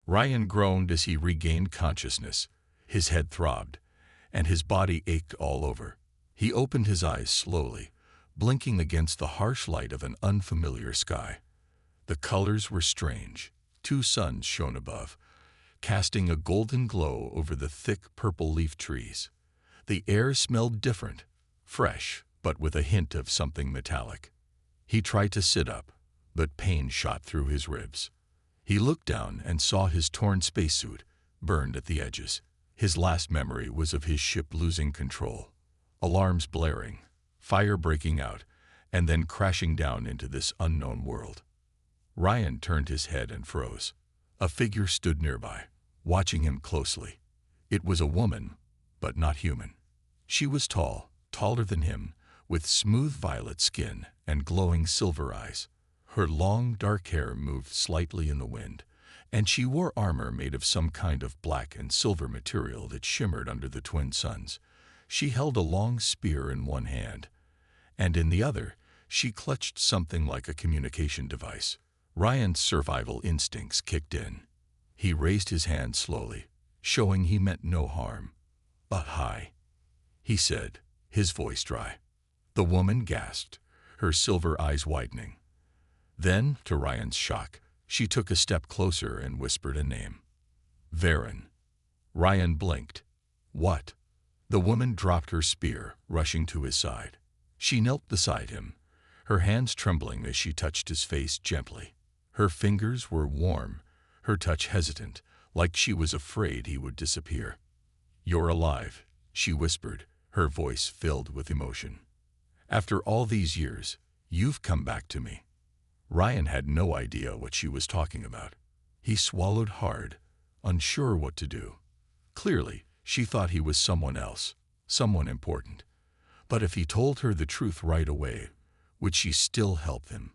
Ryan groaned as he regained consciousness. His head throbbed, and his body ached all over. He opened his eyes slowly, blinking against the harsh light of an unfamiliar sky. The colors were strange. 2 suns shone above, casting a golden glow over the thick purple leaf trees. The air smelled different, fresh, but with a hint of something metallic. He tried to sit up, but pain shot through his ribs. He looked down and saw his torn spacesuit, burned at the edges. His last memory was of his ship losing control. Alarms blaring, fire breaking out, and then crashing down into this unknown world. Ryan turned his head and froze. A figure stood nearby, watching him closely. It was a woman, but not human. She was tall, taller than him, with smooth violet skin and glowing silver eyes. Her long, dark hair moved slightly in the wind, and she wore armor made of some kind of black and silver material that shimmered under the twin suns. She held a long spear in one hand, and in the other, she clutched something like a communication device. Ryan's survival instincts kicked in. He raised his hand slowly, showing he meant no harm. "Hi," he said, his voice dry. The woman gasped, her silver eyes widening. Then, to Ryan's shock, she took a step closer and whispered a name. "Varen." Ryan blinked. "What?" The woman dropped her spear, rushing to his side. She knelt beside him, her hands trembling as she touched his face gently. Her fingers were warm, her touch hesitant, like she was afraid he would disappear. "You're alive," she whispered, her voice filled with emotion. "After all these years, you've come back to me." Ryan had no idea what she was talking about. He swallowed hard, unsure what to do. Clearly, she thought he was someone else, someone important. But if he told her the truth right away, would she still help him?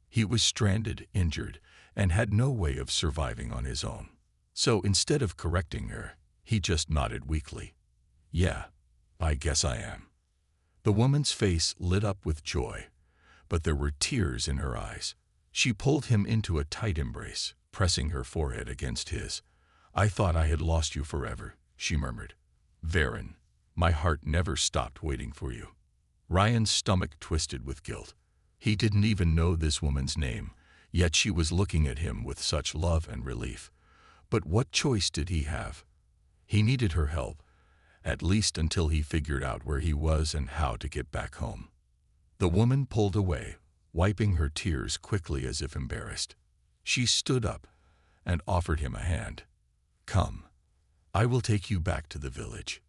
He was stranded, injured, and had no way of surviving on his own. So instead of correcting her, he just nodded weakly. "Yeah, I guess I am." The woman's face lit up with joy, but there were tears in her eyes. She pulled him into a tight embrace, pressing her forehead against his. "I thought I had lost you forever," she murmured. "Varen, my heart never stopped waiting for you." Ryan's stomach twisted with guilt. He didn't even know this woman's name, yet she was looking at him with such love and relief. But what choice did he have? He needed her help, at least until he figured out where he was and how to get back home. The woman pulled away, wiping her tears quickly as if embarrassed. She stood up and offered him a hand. "Come, I will take you back to the village.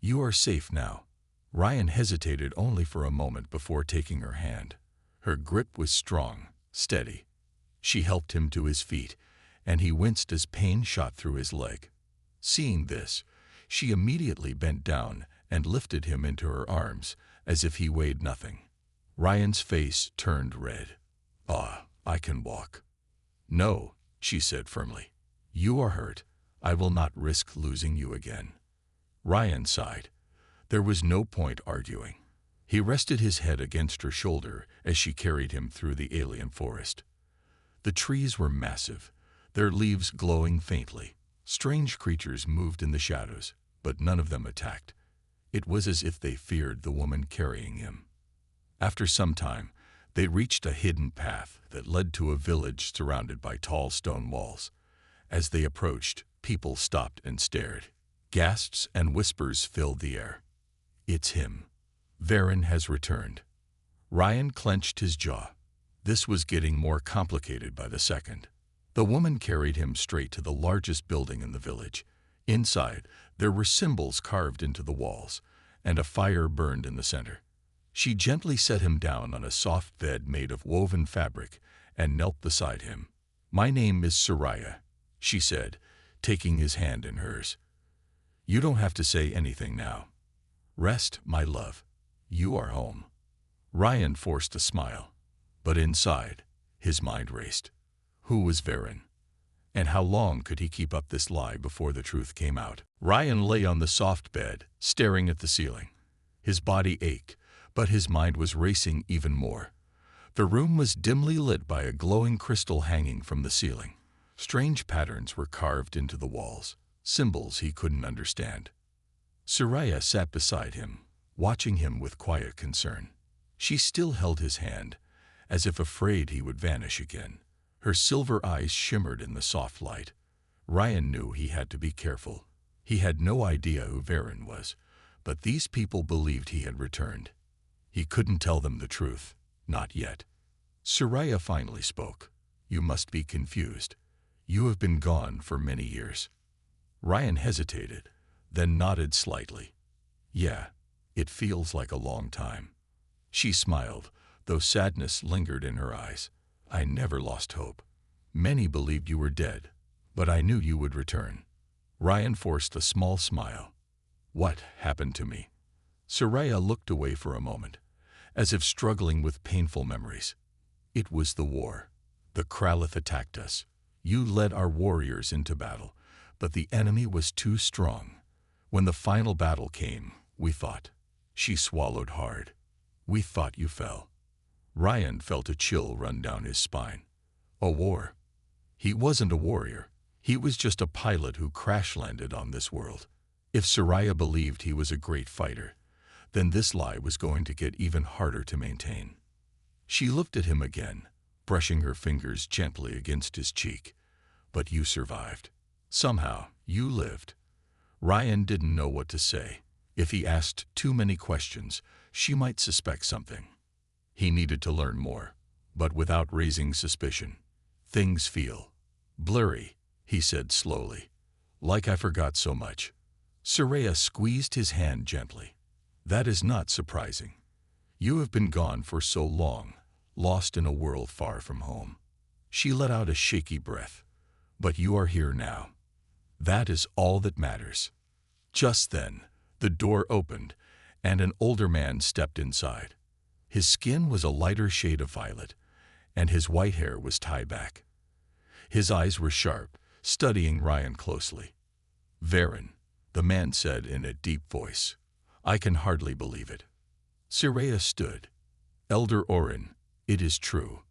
You are safe now." Ryan hesitated only for a moment before taking her hand. Her grip was strong, steady. She helped him to his feet, and he winced as pain shot through his leg. Seeing this, she immediately bent down and lifted him into her arms as if he weighed nothing. Ryan's face turned red. I can walk." "No," she said firmly. "You are hurt. I will not risk losing you again." Ryan sighed. There was no point arguing. He rested his head against her shoulder as she carried him through the alien forest. The trees were massive, their leaves glowing faintly. Strange creatures moved in the shadows, but none of them attacked. It was as if they feared the woman carrying him. After some time, they reached a hidden path that led to a village surrounded by tall stone walls. As they approached, people stopped and stared. Gasps and whispers filled the air. "It's him. Varen has returned." Ryan clenched his jaw. This was getting more complicated by the second. The woman carried him straight to the largest building in the village. Inside, there were symbols carved into the walls, and a fire burned in the center. She gently set him down on a soft bed made of woven fabric and knelt beside him. "My name is Soraya," she said, taking his hand in hers. "You don't have to say anything now. Rest, my love. You are home." Ryan forced a smile, but inside, his mind raced. Who was Varen? And how long could he keep up this lie before the truth came out? Ryan lay on the soft bed, staring at the ceiling. His body ached, but his mind was racing even more. The room was dimly lit by a glowing crystal hanging from the ceiling. Strange patterns were carved into the walls, symbols he couldn't understand. Soraya sat beside him, watching him with quiet concern. She still held his hand, as if afraid he would vanish again. Her silver eyes shimmered in the soft light. Ryan knew he had to be careful. He had no idea who Varen was, but these people believed he had returned. He couldn't tell them the truth, not yet. Soraya finally spoke. "You must be confused. You have been gone for many years." Ryan hesitated, then nodded slightly. "Yeah, it feels like a long time." She smiled, though sadness lingered in her eyes. "I never lost hope. Many believed you were dead, but I knew you would return." Ryan forced a small smile. "What happened to me?" Soraya looked away for a moment, as if struggling with painful memories. "It was the war. The Kralith attacked us. You led our warriors into battle, but the enemy was too strong. When the final battle came, we thought." She swallowed hard. "We thought you fell." Ryan felt a chill run down his spine. A war? He wasn't a warrior. He was just a pilot who crash-landed on this world. If Soraya believed he was a great fighter, then this lie was going to get even harder to maintain. She looked at him again, brushing her fingers gently against his cheek. "But you survived. Somehow, you lived." Ryan didn't know what to say. If he asked too many questions, she might suspect something. He needed to learn more, but without raising suspicion. "Things feel blurry," he said slowly. "Like I forgot so much." Soraya squeezed his hand gently. "That is not surprising. You have been gone for so long, lost in a world far from home." She let out a shaky breath. "But you are here now. That is all that matters." Just then, the door opened, and an older man stepped inside. His skin was a lighter shade of violet, and his white hair was tied back. His eyes were sharp, studying Ryan closely. "Varen," the man said in a deep voice. "I can hardly believe it." Soraya stood. "Elder Orin, it is true.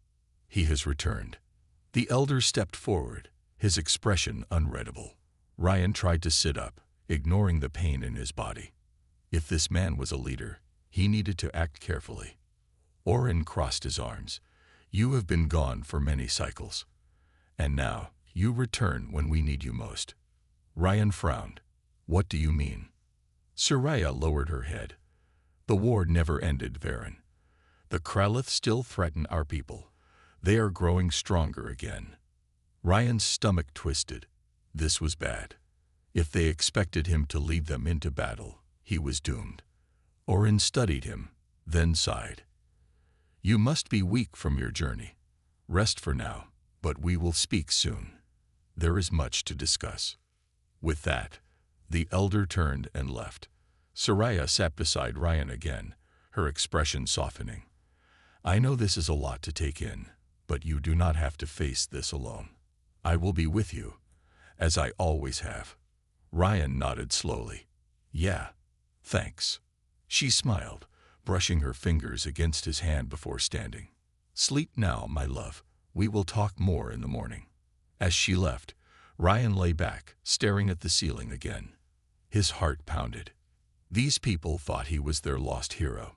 He has returned." The elder stepped forward, his expression unreadable. Ryan tried to sit up, ignoring the pain in his body. If this man was a leader, he needed to act carefully. Orin crossed his arms. "You have been gone for many cycles. And now, you return when we need you most." Ryan frowned. "What do you mean?" Soraya lowered her head. "The war never ended, Varen. The Kralith still threaten our people. They are growing stronger again." Ryan's stomach twisted. This was bad. If they expected him to lead them into battle, he was doomed. Orin studied him, then sighed. "You must be weak from your journey. Rest for now, but we will speak soon. There is much to discuss." With that, the elder turned and left. Soraya sat beside Ryan again, her expression softening. "I know this is a lot to take in, but you do not have to face this alone. I will be with you, as I always have." Ryan nodded slowly. "Yeah, thanks." She smiled, brushing her fingers against his hand before standing. "Sleep now, my love. We will talk more in the morning." As she left, Ryan lay back, staring at the ceiling again. His heart pounded. These people thought he was their lost hero.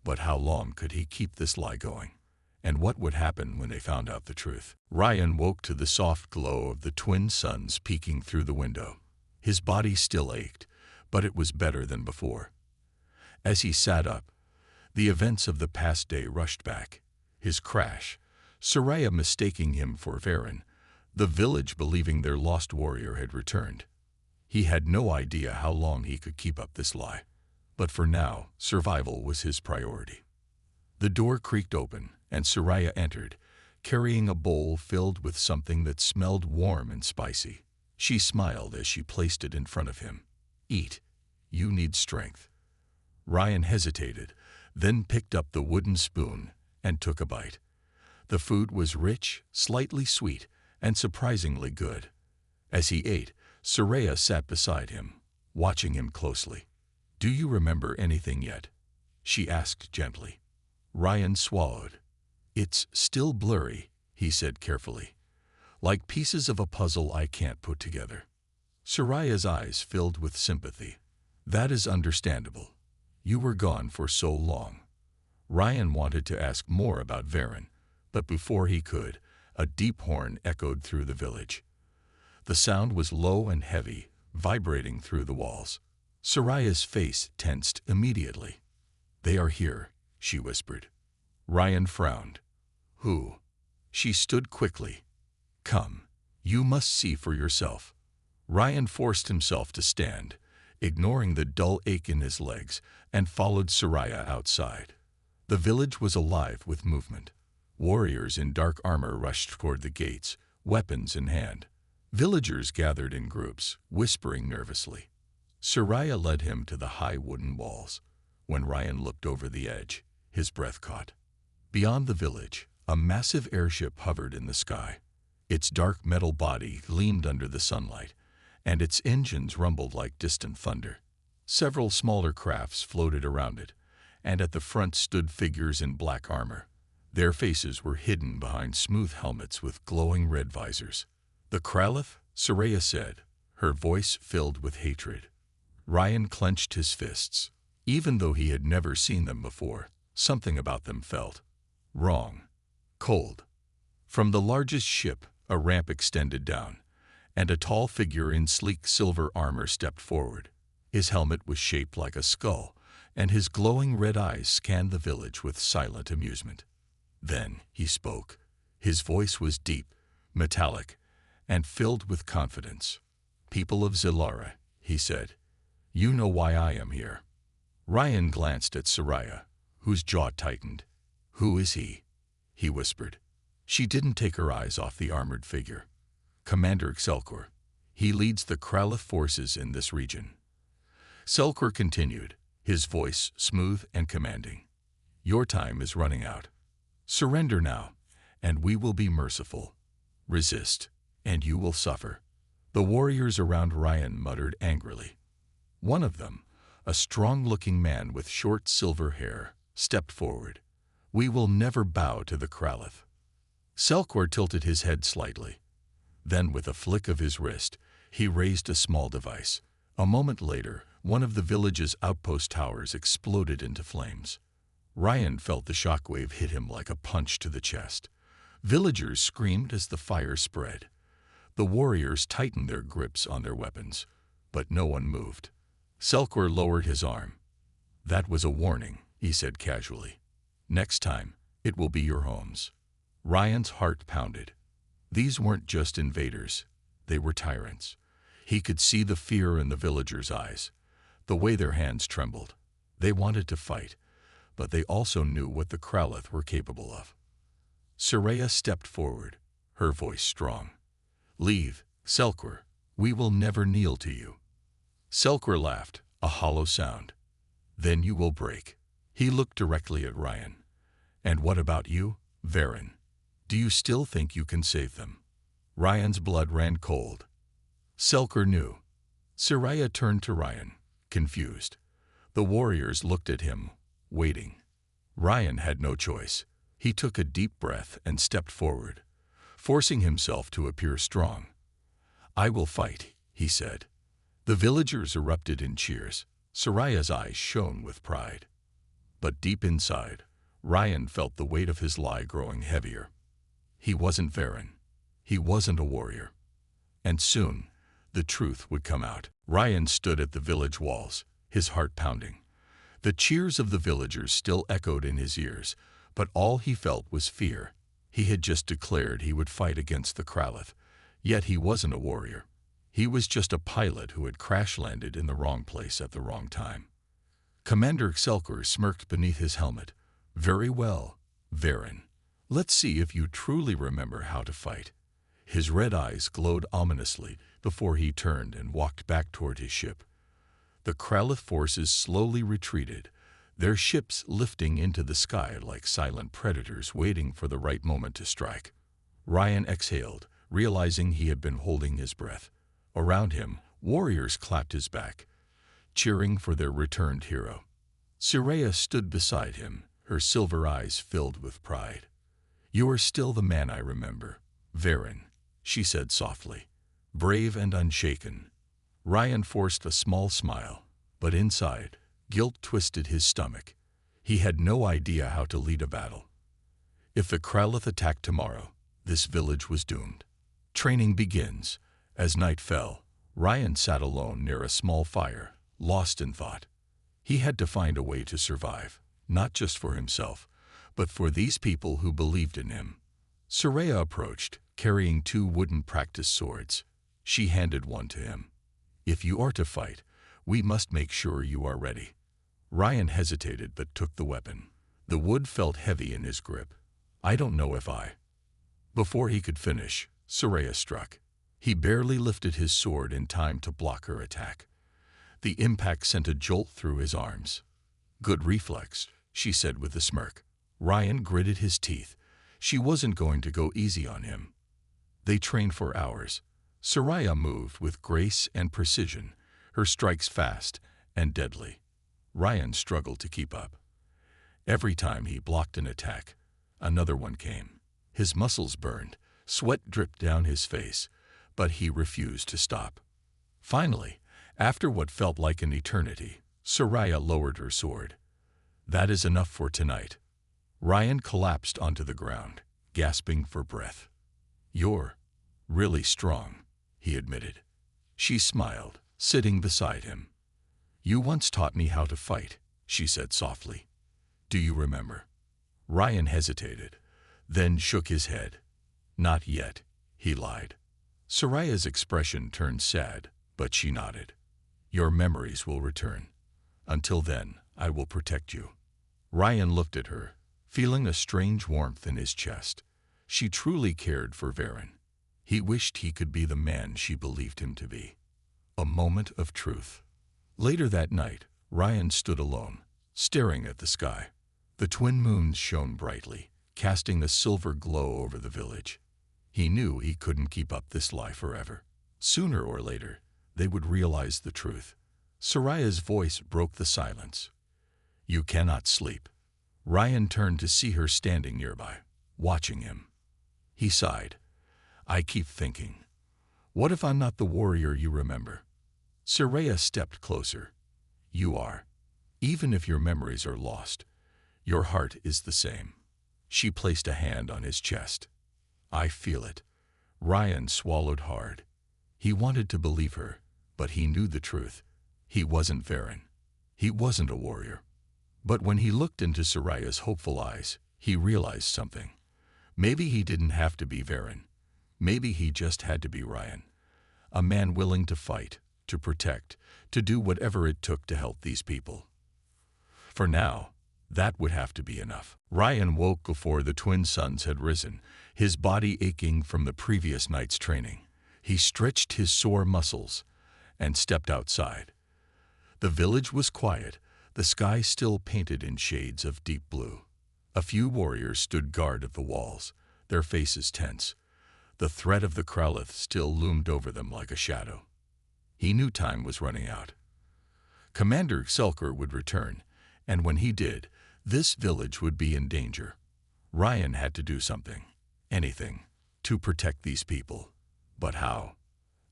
But how long could he keep this lie going? And what would happen when they found out the truth? Ryan woke to the soft glow of the twin suns peeking through the window. His body still ached, but it was better than before. As he sat up, the events of the past day rushed back. His crash, Soraya mistaking him for Varen, the village believing their lost warrior had returned. He had no idea how long he could keep up this lie. But for now, survival was his priority. The door creaked open, and Soraya entered, carrying a bowl filled with something that smelled warm and spicy. She smiled as she placed it in front of him. "Eat. You need strength." Ryan hesitated, then picked up the wooden spoon and took a bite. The food was rich, slightly sweet, and surprisingly good. As he ate, Soraya sat beside him, watching him closely. "Do you remember anything yet?" she asked gently. Ryan swallowed. "It's still blurry," he said carefully. like pieces of a puzzle I can't put together. Soraya's eyes filled with sympathy. That is understandable. You were gone for so long. Ryan wanted to ask more about Varen, but before he could, a deep horn echoed through the village. The sound was low and heavy, vibrating through the walls. Soraya's face tensed immediately. They are here, she whispered. Ryan frowned. Who? She stood quickly. Come, you must see for yourself. Ryan forced himself to stand, ignoring the dull ache in his legs, and followed Soraya outside. The village was alive with movement. Warriors in dark armor rushed toward the gates, weapons in hand. Villagers gathered in groups, whispering nervously. Soraya led him to the high wooden walls. When Ryan looked over the edge, his breath caught. Beyond the village, a massive airship hovered in the sky. Its dark metal body gleamed under the sunlight, and its engines rumbled like distant thunder. Several smaller crafts floated around it, and at the front stood figures in black armor. Their faces were hidden behind smooth helmets with glowing red visors. The Kralith, Soraya said, her voice filled with hatred. Ryan clenched his fists. Even though he had never seen them before, something about them felt wrong, cold. From the largest ship, a ramp extended down, and a tall figure in sleek silver armor stepped forward. His helmet was shaped like a skull, and his glowing red eyes scanned the village with silent amusement. Then he spoke. His voice was deep, metallic, and filled with confidence. People of Zilara, he said, you know why I am here. Ryan glanced at Soraya, whose jaw tightened. Who is he? He whispered. She didn't take her eyes off the armored figure. Commander Selkor. He leads the Kralith forces in this region. Selkor continued, his voice smooth and commanding. Your time is running out. Surrender now, and we will be merciful. Resist, and you will suffer. The warriors around Ryan muttered angrily. One of them, a strong-looking man with short silver hair, stepped forward. We will never bow to the Kralith. Selkor tilted his head slightly. Then, with a flick of his wrist, he raised a small device. A moment later, one of the village's outpost towers exploded into flames. Ryan felt the shockwave hit him like a punch to the chest. Villagers screamed as the fire spread. The warriors tightened their grips on their weapons, but no one moved. Selkor lowered his arm. That was a warning, he said casually. Next time, it will be your homes. Ryan's heart pounded. These weren't just invaders. They were tyrants. He could see the fear in the villagers' eyes, the way their hands trembled. They wanted to fight, but they also knew what the Kralith were capable of. Soraya stepped forward, her voice strong. Leave, Selkor. We will never kneel to you. Selkor laughed, a hollow sound. Then you will break. He looked directly at Ryan. And what about you, Varen? Do you still think you can save them? Ryan's blood ran cold. Selkor knew. Soraya turned to Ryan, confused. The warriors looked at him, waiting. Ryan had no choice. He took a deep breath and stepped forward, forcing himself to appear strong. I will fight, he said. The villagers erupted in cheers. Soraya's eyes shone with pride. But deep inside, Ryan felt the weight of his lie growing heavier. He wasn't Varen. He wasn't a warrior. And soon, the truth would come out. Ryan stood at the village walls, his heart pounding. The cheers of the villagers still echoed in his ears, but all he felt was fear. He had just declared he would fight against the Kralith, yet he wasn't a warrior. He was just a pilot who had crash-landed in the wrong place at the wrong time. Commander Selkor smirked beneath his helmet. Very well, Varen. Let's see if you truly remember how to fight. His red eyes glowed ominously before he turned and walked back toward his ship. The Kralith forces slowly retreated, their ships lifting into the sky like silent predators waiting for the right moment to strike. Ryan exhaled, realizing he had been holding his breath. Around him, warriors clapped his back, cheering for their returned hero. Soraya stood beside him, her silver eyes filled with pride. You are still the man I remember, Varen. she said softly, brave and unshaken. Ryan forced a small smile, but inside, guilt twisted his stomach. He had no idea how to lead a battle. If the Kralith attacked tomorrow, this village was doomed. Training begins. As night fell, Ryan sat alone near a small fire, lost in thought. He had to find a way to survive, not just for himself, but for these people who believed in him. Soraya approached, carrying 2 wooden practice swords. She handed one to him. If you are to fight, we must make sure you are ready. Ryan hesitated but took the weapon. The wood felt heavy in his grip. I don't know if I. Before he could finish, Soraya struck. He barely lifted his sword in time to block her attack. The impact sent a jolt through his arms. Good reflex, she said with a smirk. Ryan gritted his teeth. She wasn't going to go easy on him. They trained for hours. Soraya moved with grace and precision, her strikes fast and deadly. Ryan struggled to keep up. Every time he blocked an attack, another one came. His muscles burned, sweat dripped down his face, but he refused to stop. Finally, after what felt like an eternity, Soraya lowered her sword. That is enough for tonight. Ryan collapsed onto the ground, gasping for breath. You're really strong, he admitted. She smiled, sitting beside him. You once taught me how to fight, she said softly. Do you remember? Ryan hesitated, then shook his head. Not yet, he lied. Soraya's expression turned sad, but she nodded. Your memories will return. Until then, I will protect you. Ryan looked at her, feeling a strange warmth in his chest. She truly cared for Varen. He wished he could be the man she believed him to be. A moment of truth. Later that night, Ryan stood alone, staring at the sky. The twin moons shone brightly, casting a silver glow over the village. He knew he couldn't keep up this lie forever. Sooner or later, they would realize the truth. Soraya's voice broke the silence. You cannot sleep. Ryan turned to see her standing nearby, watching him. He sighed. I keep thinking, what if I'm not the warrior you remember? Soraya stepped closer. You are. Even if your memories are lost, your heart is the same. She placed a hand on his chest. I feel it. Ryan swallowed hard. He wanted to believe her, but he knew the truth. He wasn't Varen. He wasn't a warrior. But when he looked into Soraya's hopeful eyes, he realized something. Maybe he didn't have to be Varen. Maybe he just had to be Ryan. A man willing to fight, to protect, to do whatever it took to help these people. For now, that would have to be enough. Ryan woke before the twin suns had risen, his body aching from the previous night's training. He stretched his sore muscles and stepped outside. The village was quiet, the sky still painted in shades of deep blue. A few warriors stood guard at the walls, their faces tense. The threat of the Kralith still loomed over them like a shadow. He knew time was running out. Commander Selker would return, and when he did, this village would be in danger. Ryan had to do something, anything, to protect these people. But how?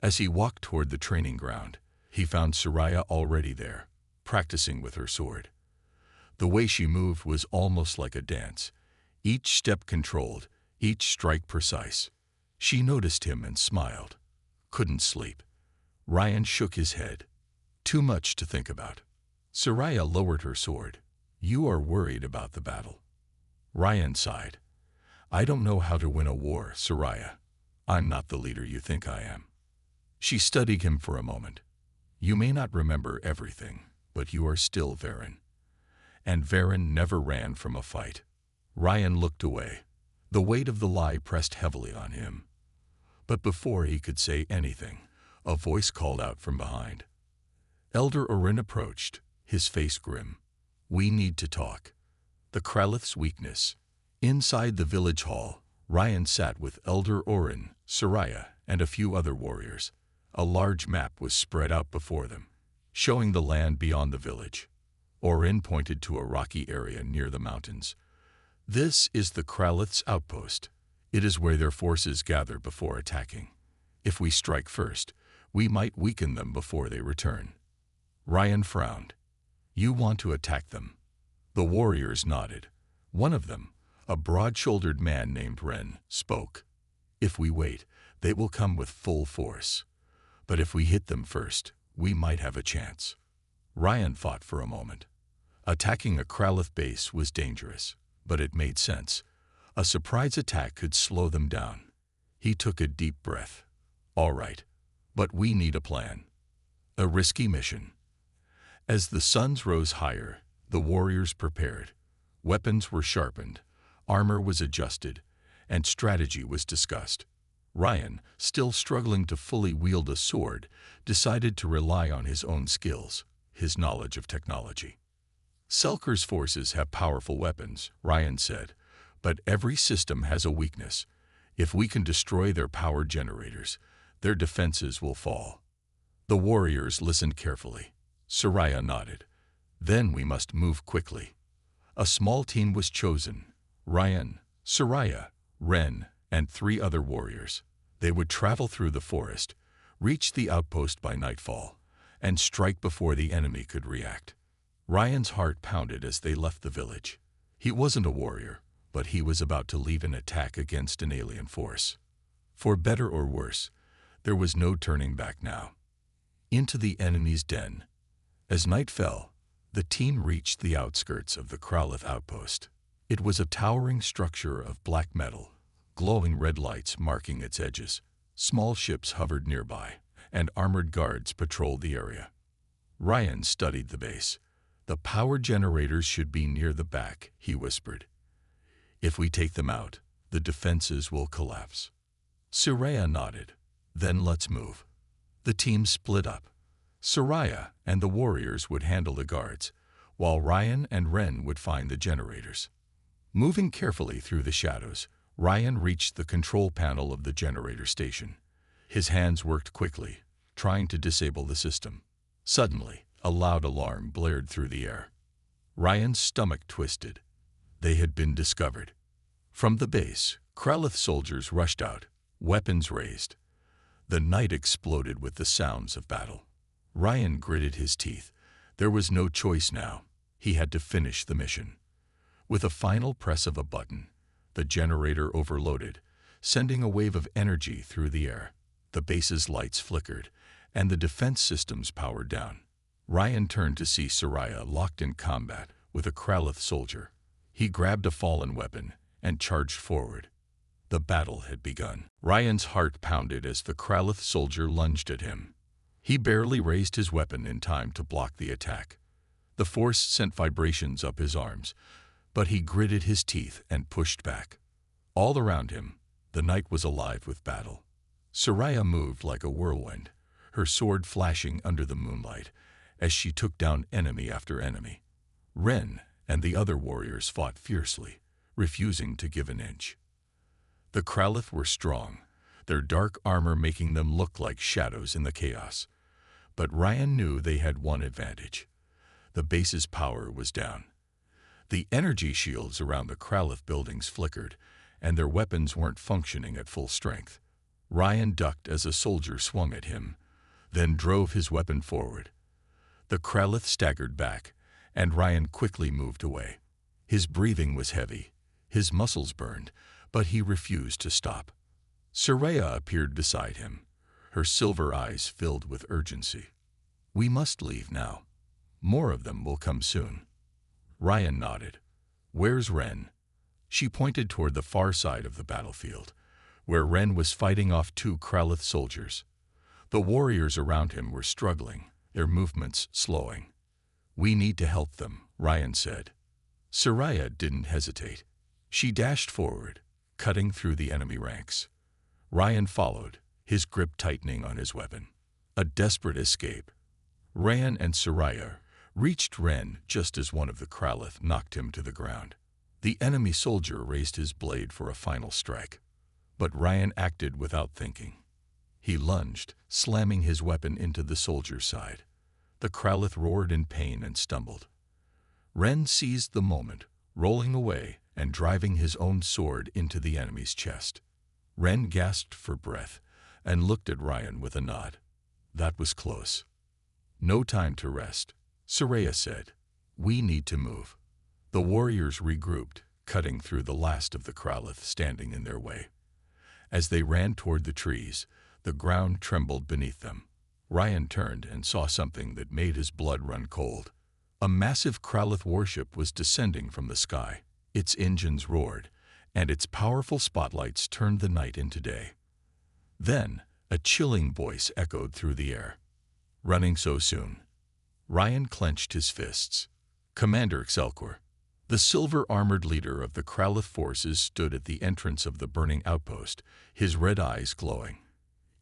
As he walked toward the training ground, he found Soraya already there, practicing with her sword. The way she moved was almost like a dance, each step controlled, each strike precise. She noticed him and smiled. Couldn't sleep. Ryan shook his head. Too much to think about. Soraya lowered her sword. You are worried about the battle. Ryan sighed. I don't know how to win a war, Soraya. I'm not the leader you think I am. She studied him for a moment. You may not remember everything, but you are still Varen. And Varen never ran from a fight. Ryan looked away. The weight of the lie pressed heavily on him. But before he could say anything, a voice called out from behind. Elder Orin approached, his face grim. We need to talk. The Kralith's weakness. Inside the village hall, Ryan sat with Elder Orin, Soraya, and a few other warriors. A large map was spread out before them, showing the land beyond the village. Orin pointed to a rocky area near the mountains. This is the Kralith's outpost. It is where their forces gather before attacking. If we strike first, we might weaken them before they return. Ryan frowned. You want to attack them? The warriors nodded. One of them, a broad-shouldered man named Ren, spoke. If we wait, they will come with full force. But if we hit them first, we might have a chance. Ryan thought for a moment. Attacking a Kralith base was dangerous, but it made sense. A surprise attack could slow them down. He took a deep breath. All right, but we need a plan. A risky mission. As the suns rose higher, the warriors prepared. Weapons were sharpened, armor was adjusted, and strategy was discussed. Ryan, still struggling to fully wield a sword, decided to rely on his own skills, his knowledge of technology. Selker's forces have powerful weapons, Ryan said, but every system has a weakness. If we can destroy their power generators, their defenses will fall. The warriors listened carefully. Soraya nodded. Then we must move quickly. A small team was chosen. Ryan, Soraya, Ren, and 3 other warriors. They would travel through the forest, reach the outpost by nightfall, and strike before the enemy could react. Ryan's heart pounded as they left the village. He wasn't a warrior, but he was about to lead an attack against an alien force. For better or worse, there was no turning back now. Into the enemy's den. As night fell, the team reached the outskirts of the Kralith outpost. It was a towering structure of black metal, glowing red lights marking its edges. Small ships hovered nearby, and armored guards patrolled the area. Ryan studied the base. The power generators should be near the back, he whispered. If we take them out, the defenses will collapse. Soraya nodded. Then let's move. The team split up. Soraya and the warriors would handle the guards, while Ryan and Ren would find the generators. Moving carefully through the shadows, Ryan reached the control panel of the generator station. His hands worked quickly, trying to disable the system. Suddenly, a loud alarm blared through the air. Ryan's stomach twisted. They had been discovered. From the base, Kralith soldiers rushed out, weapons raised. The night exploded with the sounds of battle. Ryan gritted his teeth. There was no choice now. He had to finish the mission. With a final press of a button, the generator overloaded, sending a wave of energy through the air. The base's lights flickered, and the defense systems powered down. Ryan turned to see Soraya locked in combat with a Kralith soldier. He grabbed a fallen weapon and charged forward. The battle had begun. Ryan's heart pounded as the Kralith soldier lunged at him. He barely raised his weapon in time to block the attack. The force sent vibrations up his arms, but he gritted his teeth and pushed back. All around him, the night was alive with battle. Soraya moved like a whirlwind, her sword flashing under the moonlight as she took down enemy after enemy. Ren and the other warriors fought fiercely, refusing to give an inch. The Kralith were strong, their dark armor making them look like shadows in the chaos. But Ryan knew they had one advantage. The base's power was down. The energy shields around the Kralith buildings flickered, and their weapons weren't functioning at full strength. Ryan ducked as a soldier swung at him, then drove his weapon forward. The Kralith staggered back, and Ryan quickly moved away. His breathing was heavy, his muscles burned, but he refused to stop. Soraya appeared beside him, her silver eyes filled with urgency. We must leave now. More of them will come soon. Ryan nodded. Where's Ren? She pointed toward the far side of the battlefield, where Ren was fighting off 2 Kralith soldiers. The warriors around him were struggling, their movements slowing. We need to help them, Ryan said. Soraya didn't hesitate. She dashed forward, cutting through the enemy ranks. Ryan followed, his grip tightening on his weapon. A desperate escape. Ryan and Soraya reached Ren just as one of the Kralith knocked him to the ground. The enemy soldier raised his blade for a final strike, but Ryan acted without thinking. He lunged, slamming his weapon into the soldier's side. The Kralith roared in pain and stumbled. Ren seized the moment, rolling away and driving his own sword into the enemy's chest. Ren gasped for breath and looked at Ryan with a nod. That was close. No time to rest, Soraya said. We need to move. The warriors regrouped, cutting through the last of the Kralith standing in their way. As they ran toward the trees, the ground trembled beneath them. Ryan turned and saw something that made his blood run cold. A massive Kralith warship was descending from the sky. Its engines roared, and its powerful spotlights turned the night into day. Then, a chilling voice echoed through the air. Running so soon? Ryan clenched his fists. Commander Xelkor. The silver-armored leader of the Kralith forces stood at the entrance of the burning outpost, his red eyes glowing.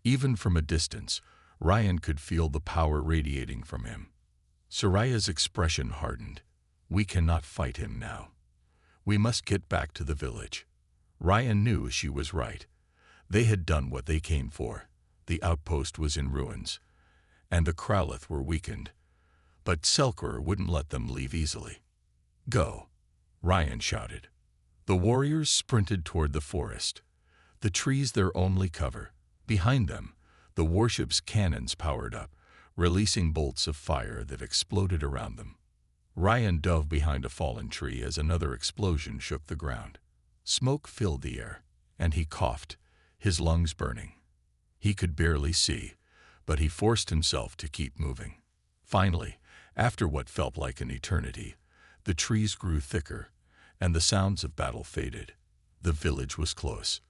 Even from a distance, Ryan could feel the power radiating from him. Soraya's expression hardened. We cannot fight him now. We must get back to the village. Ryan knew she was right. They had done what they came for. The outpost was in ruins, and the Kralith were weakened. But Xelkor wouldn't let them leave easily. Go, Ryan shouted. The warriors sprinted toward the forest, the trees their only cover. Behind them, the warship's cannons powered up, releasing bolts of fire that exploded around them. Ryan dove behind a fallen tree as another explosion shook the ground. Smoke filled the air, and he coughed, his lungs burning. He could barely see, but he forced himself to keep moving. Finally, after what felt like an eternity, the trees grew thicker, and the sounds of battle faded. The village was close,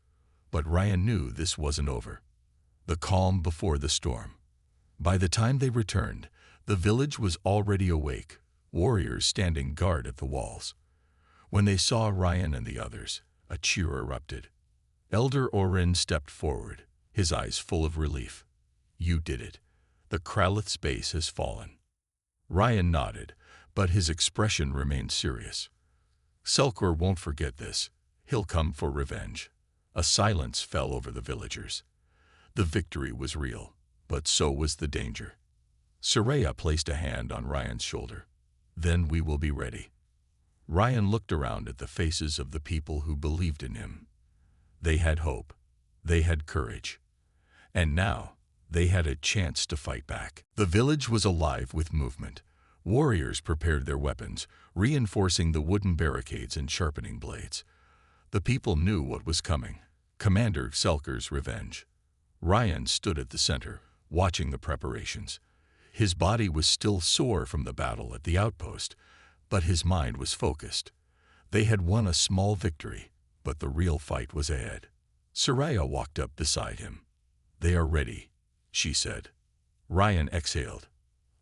but Ryan knew this wasn't over. The calm before the storm. By the time they returned, the village was already awake, warriors standing guard at the walls. When they saw Ryan and the others, a cheer erupted. Elder Orin stepped forward, his eyes full of relief. You did it. The Kralith's base has fallen. Ryan nodded, but his expression remained serious. Xelkor won't forget this. He'll come for revenge. A silence fell over the villagers. The victory was real, but so was the danger. Soraya placed a hand on Ryan's shoulder. Then we will be ready. Ryan looked around at the faces of the people who believed in him. They had hope. They had courage. And now, they had a chance to fight back. The village was alive with movement. Warriors prepared their weapons, reinforcing the wooden barricades and sharpening blades. The people knew what was coming. Commander Xelkor's revenge. Ryan stood at the center, watching the preparations. His body was still sore from the battle at the outpost, but his mind was focused. They had won a small victory, but the real fight was ahead. Soraya walked up beside him. They are ready, she said. Ryan exhaled.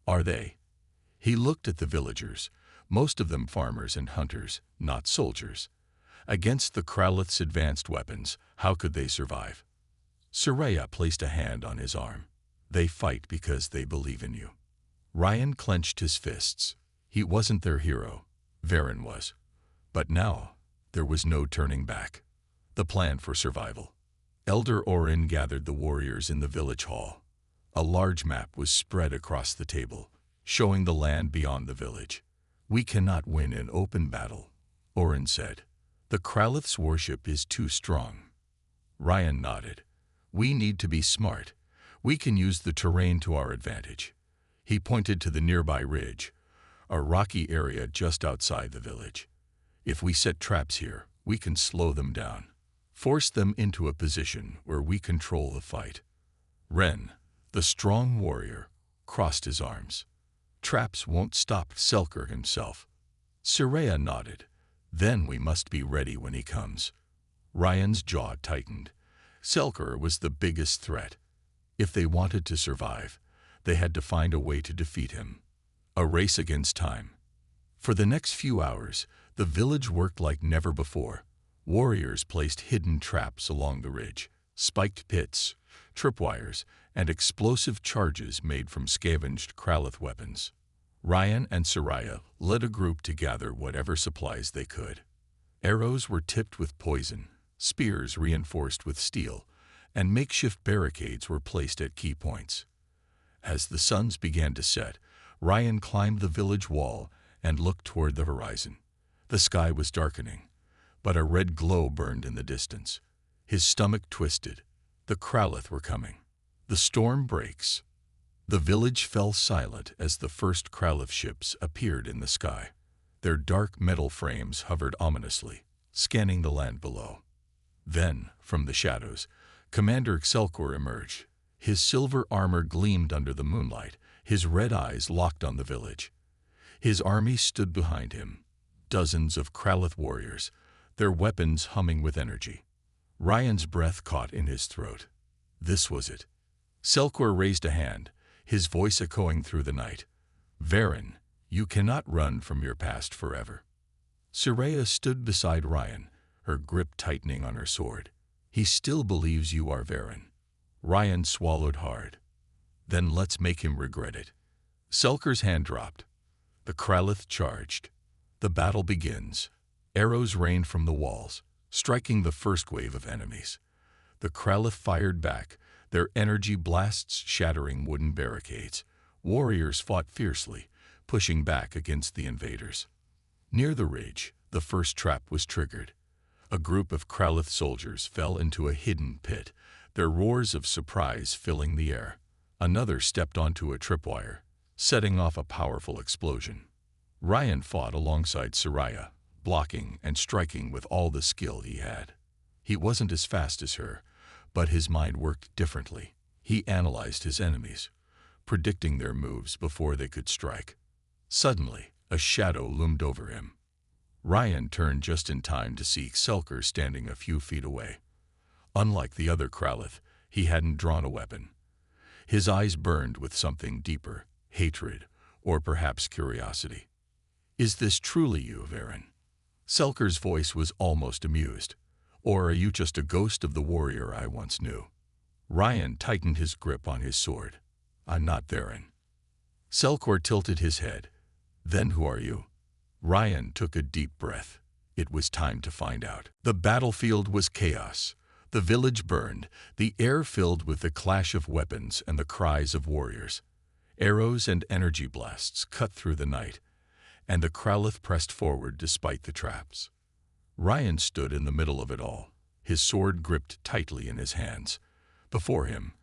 Are they? He looked at the villagers, most of them farmers and hunters, not soldiers. Against the Kralith's advanced weapons, how could they survive? Soraya placed a hand on his arm. They fight because they believe in you. Ryan clenched his fists. He wasn't their hero. Varen was. But now, there was no turning back. The plan for survival. Elder Orin gathered the warriors in the village hall. A large map was spread across the table, showing the land beyond the village. We cannot win an open battle, Orin said. The Kralith's warship is too strong. Ryan nodded. We need to be smart. We can use the terrain to our advantage. He pointed to the nearby ridge, a rocky area just outside the village. If we set traps here, we can slow them down, force them into a position where we control the fight. Ren, the strong warrior, crossed his arms. Traps won't stop Xelkor himself. Soraya nodded. Then we must be ready when he comes. Ryan's jaw tightened. Xelkor was the biggest threat. If they wanted to survive, they had to find a way to defeat him. A race against time. For the next few hours, the village worked like never before. Warriors placed hidden traps along the ridge, spiked pits, tripwires, and explosive charges made from scavenged Kralith weapons. Ryan and Soraya led a group to gather whatever supplies they could. Arrows were tipped with poison, spears reinforced with steel, and makeshift barricades were placed at key points. As the suns began to set, Ryan climbed the village wall and looked toward the horizon. The sky was darkening, but a red glow burned in the distance. His stomach twisted. The Kralith were coming. The storm breaks. The village fell silent as the first Kralith ships appeared in the sky. Their dark metal frames hovered ominously, scanning the land below. Then, from the shadows, Commander Xelkor emerged. His silver armor gleamed under the moonlight, his red eyes locked on the village. His army stood behind him, dozens of Kralith warriors, their weapons humming with energy. Ryan's breath caught in his throat. This was it. Xelkor raised a hand, his voice echoing through the night. Varen, you cannot run from your past forever. Soraya stood beside Ryan, her grip tightening on her sword. He still believes you are Varen. Ryan swallowed hard. Then let's make him regret it. Xelkor's hand dropped. The Kralith charged. The battle begins. Arrows rained from the walls, striking the first wave of enemies. The Kralith fired back, their energy blasts shattering wooden barricades. Warriors fought fiercely, pushing back against the invaders. Near the ridge, the first trap was triggered. A group of Kralith soldiers fell into a hidden pit, their roars of surprise filling the air. Another stepped onto a tripwire, setting off a powerful explosion. Ryan fought alongside Soraya, blocking and striking with all the skill he had. He wasn't as fast as her, but his mind worked differently. He analyzed his enemies, predicting their moves before they could strike. Suddenly, a shadow loomed over him. Ryan turned just in time to see Xelkor standing a few feet away. Unlike the other Kralith, he hadn't drawn a weapon. His eyes burned with something deeper, hatred, or perhaps curiosity. Is this truly you, Varen? Xelkor's voice was almost amused. Or are you just a ghost of the warrior I once knew? Ryan tightened his grip on his sword. I'm not Varen. Xelkor tilted his head. Then who are you? Ryan took a deep breath. It was time to find out. The battlefield was chaos. The village burned, the air filled with the clash of weapons and the cries of warriors. Arrows and energy blasts cut through the night, and the Kralith pressed forward despite the traps. Ryan stood in the middle of it all, his sword gripped tightly in his hands. Before him,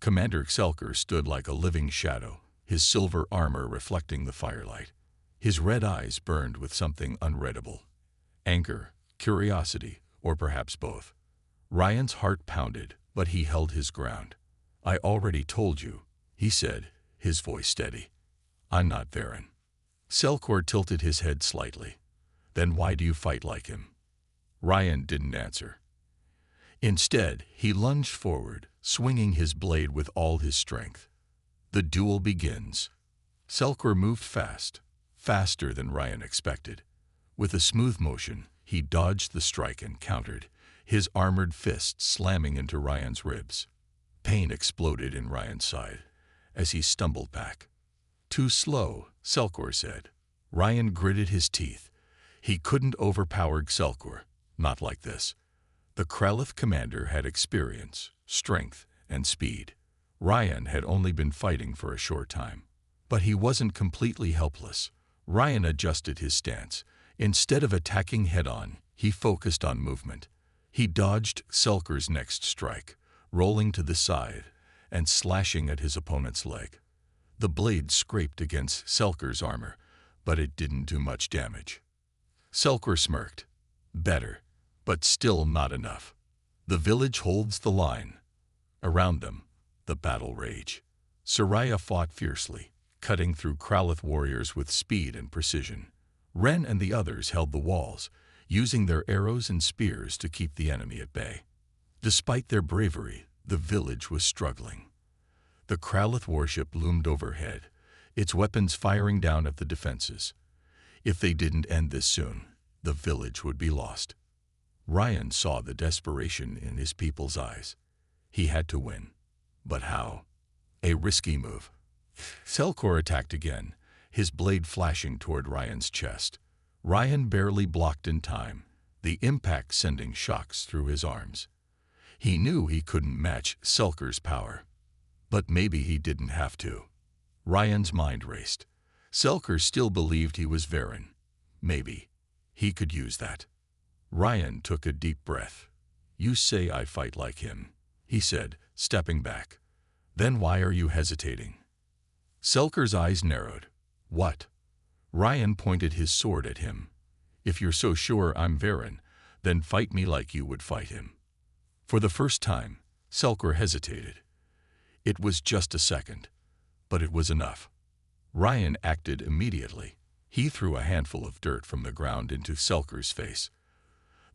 Commander Xelkor stood like a living shadow, his silver armor reflecting the firelight. His red eyes burned with something unreadable. Anger, curiosity, or perhaps both. Ryan's heart pounded, but he held his ground. I already told you, he said, his voice steady. I'm not Varen. Xelkor tilted his head slightly. Then why do you fight like him? Ryan didn't answer. Instead, he lunged forward, swinging his blade with all his strength. The duel begins. Xelkor moved fast, faster than Ryan expected. With a smooth motion, he dodged the strike and countered, his armored fist slamming into Ryan's ribs. Pain exploded in Ryan's side as he stumbled back. Too slow, Xelkor said. Ryan gritted his teeth. He couldn't overpower Xelkor, not like this. The Kralith commander had experience, strength, and speed. Ryan had only been fighting for a short time. But he wasn't completely helpless. Ryan adjusted his stance. Instead of attacking head-on, he focused on movement. He dodged Xelkor's next strike, rolling to the side and slashing at his opponent's leg. The blade scraped against Xelkor's armor, but it didn't do much damage. Xelkor smirked. Better, but still not enough. The village holds the line. Around them, the battle rage. Soraya fought fiercely, cutting through Kralith warriors with speed and precision. Ren and the others held the walls, using their arrows and spears to keep the enemy at bay. Despite their bravery, the village was struggling. The Kralith warship loomed overhead, its weapons firing down at the defenses. If they didn't end this soon, the village would be lost. Ryan saw the desperation in his people's eyes. He had to win. But how? A risky move. Xelkor attacked again, his blade flashing toward Ryan's chest. Ryan barely blocked in time, the impact sending shocks through his arms. He knew he couldn't match Xelkor's power. But maybe he didn't have to. Ryan's mind raced. Xelkor still believed he was Varen. Maybe he could use that. Ryan took a deep breath. "You say I fight like him," he said, stepping back. "Then why are you hesitating?" Selker's eyes narrowed. "What?" Ryan pointed his sword at him. "If you're so sure I'm Varen, then fight me like you would fight him." For the first time, Selker hesitated. It was just a second, but it was enough. Ryan acted immediately. He threw a handful of dirt from the ground into Selker's face.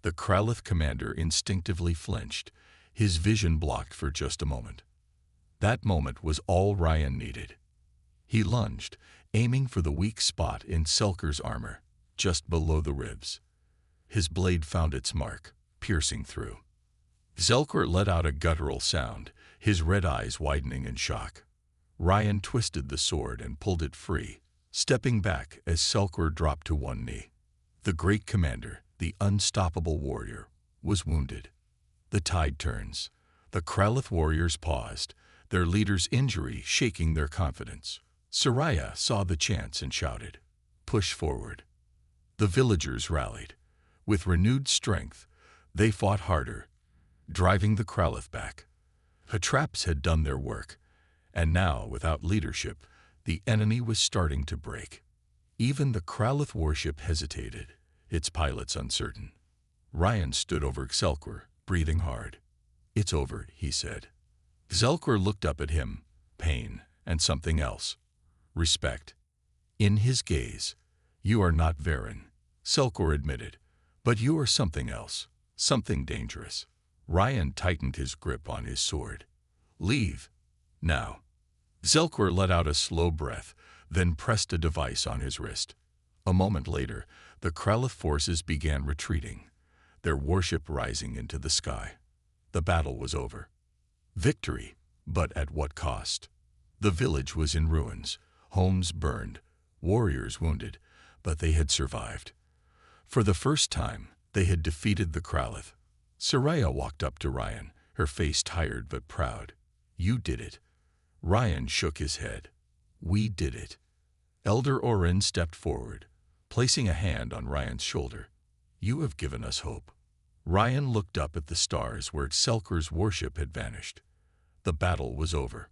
The Kralith commander instinctively flinched, his vision blocked for just a moment. That moment was all Ryan needed. He lunged, aiming for the weak spot in Selker's armor, just below the ribs. His blade found its mark, piercing through. Selker let out a guttural sound, his red eyes widening in shock. Ryan twisted the sword and pulled it free, stepping back as Selker dropped to one knee. The great commander, the unstoppable warrior, was wounded. The tide turns. The Kralith warriors paused, their leader's injury shaking their confidence. Soraya saw the chance and shouted, "Push forward." The villagers rallied. With renewed strength, they fought harder, driving the Kralith back. The traps had done their work, and now, without leadership, the enemy was starting to break. Even the Kralith warship hesitated, its pilots uncertain. Ryan stood over Selker, breathing hard. "It's over," he said. Selker looked up at him, pain and something else. Respect. In his gaze. "You are not Varen," Selker admitted, "but you are something else, something dangerous." Ryan tightened his grip on his sword. "Leave. Now." Selker let out a slow breath, then pressed a device on his wrist. A moment later, the Kralith forces began retreating, their warship rising into the sky. The battle was over. Victory, but at what cost? The village was in ruins, homes burned, warriors wounded, but they had survived. For the first time, they had defeated the Kralith. Soraya walked up to Ryan, her face tired but proud. "You did it." Ryan shook his head. "We did it." Elder Orin stepped forward, placing a hand on Ryan's shoulder. "You have given us hope." Ryan looked up at the stars where Selker's warship had vanished. The battle was over.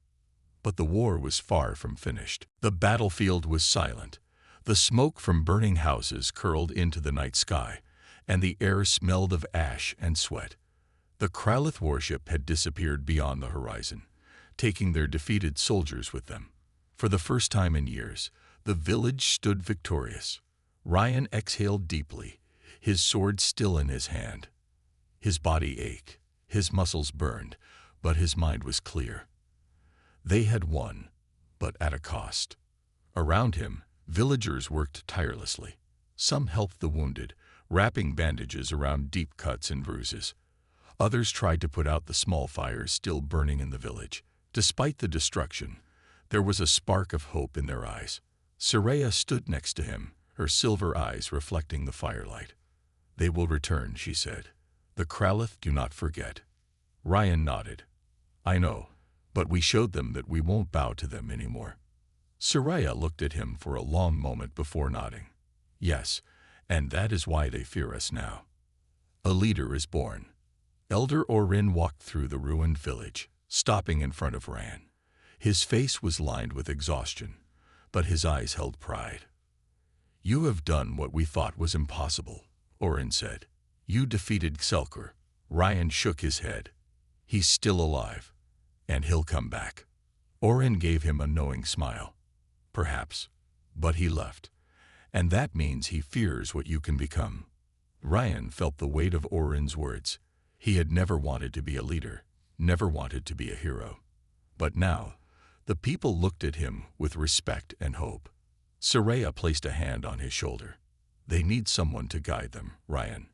But the war was far from finished. The battlefield was silent. The smoke from burning houses curled into the night sky, and the air smelled of ash and sweat. The Kralith warship had disappeared beyond the horizon, taking their defeated soldiers with them. For the first time in years, the village stood victorious. Ryan exhaled deeply, his sword still in his hand. His body ached, his muscles burned, but his mind was clear. They had won, but at a cost. Around him, villagers worked tirelessly. Some helped the wounded, wrapping bandages around deep cuts and bruises. Others tried to put out the small fires still burning in the village. Despite the destruction, there was a spark of hope in their eyes. Soraya stood next to him, her silver eyes reflecting the firelight. "They will return," she said. "The Kralith do not forget." Ryan nodded. "I know, but we showed them that we won't bow to them anymore." Soraya looked at him for a long moment before nodding. "Yes, and that is why they fear us now. A leader is born." Elder Orin walked through the ruined village, stopping in front of Ryan. His face was lined with exhaustion, but his eyes held pride. "You have done what we thought was impossible," Orin said. "You defeated Selker." Ryan shook his head. "He's still alive, and he'll come back." Orin gave him a knowing smile. "Perhaps, but he left, and that means he fears what you can become." Ryan felt the weight of Orin's words. He had never wanted to be a leader, never wanted to be a hero. But now, the people looked at him with respect and hope. Soraya placed a hand on his shoulder. "They need someone to guide them, Ryan."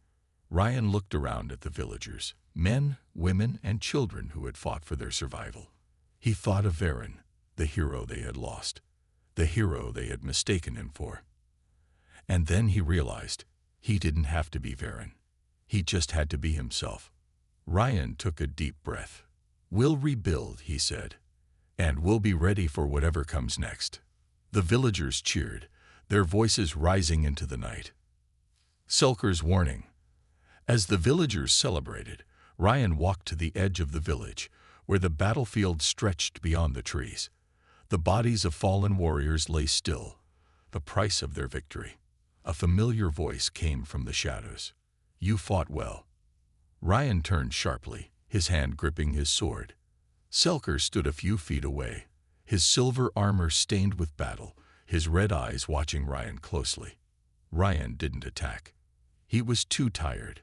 Ryan looked around at the villagers, men, women, and children who had fought for their survival. He thought of Varen, the hero they had lost, the hero they had mistaken him for. And then he realized he didn't have to be Varen. He just had to be himself. Ryan took a deep breath. "We'll rebuild," he said, "and we'll be ready for whatever comes next." The villagers cheered, their voices rising into the night. Selker's warning. As the villagers celebrated, Ryan walked to the edge of the village, where the battlefield stretched beyond the trees. The bodies of fallen warriors lay still, the price of their victory. A familiar voice came from the shadows. "You fought well." Ryan turned sharply, his hand gripping his sword. Selker stood a few feet away, his silver armor stained with battle, his red eyes watching Ryan closely. Ryan didn't attack. He was too tired,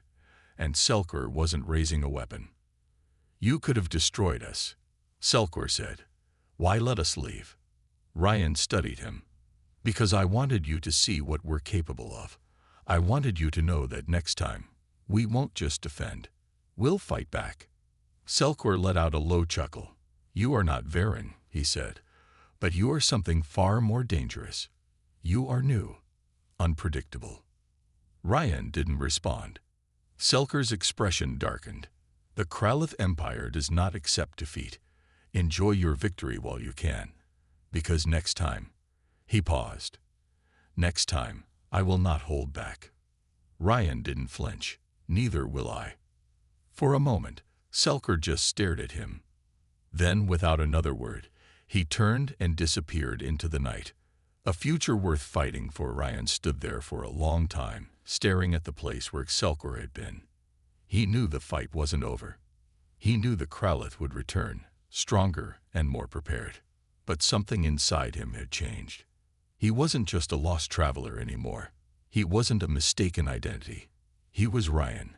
and Selker wasn't raising a weapon. "You could have destroyed us," Selker said. "Why let us leave?" Ryan studied him. "Because I wanted you to see what we're capable of. I wanted you to know that next time, we won't just defend. We'll fight back." Selkor let out a low chuckle. "You are not Varen," he said, "but you are something far more dangerous. You are new, unpredictable." Ryan didn't respond. Selker's expression darkened. "The Kralith Empire does not accept defeat. Enjoy your victory while you can. Because next time—" He paused. "Next time, I will not hold back." Ryan didn't flinch. "Neither will I." For a moment, Selker just stared at him. Then, without another word, he turned and disappeared into the night. A future worth fighting for. Ryan stood there for a long time, staring at the place where Selker had been. He knew the fight wasn't over. He knew the Kralith would return, stronger and more prepared. But something inside him had changed. He wasn't just a lost traveler anymore. He wasn't a mistaken identity. He was Ryan,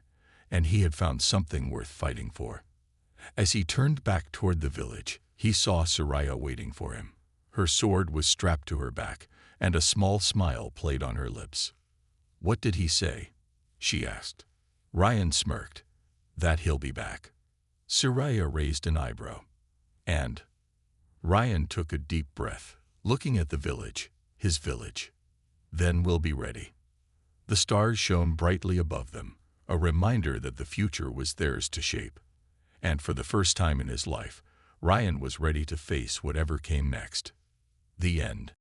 and he had found something worth fighting for. As he turned back toward the village, he saw Soraya waiting for him. Her sword was strapped to her back, and a small smile played on her lips. "What did he say?" she asked. Ryan smirked. "That he'll be back." Soraya raised an eyebrow. "And?" Ryan took a deep breath, looking at the village, his village. "Then we'll be ready." The stars shone brightly above them, a reminder that the future was theirs to shape. And for the first time in his life, Ryan was ready to face whatever came next. The end.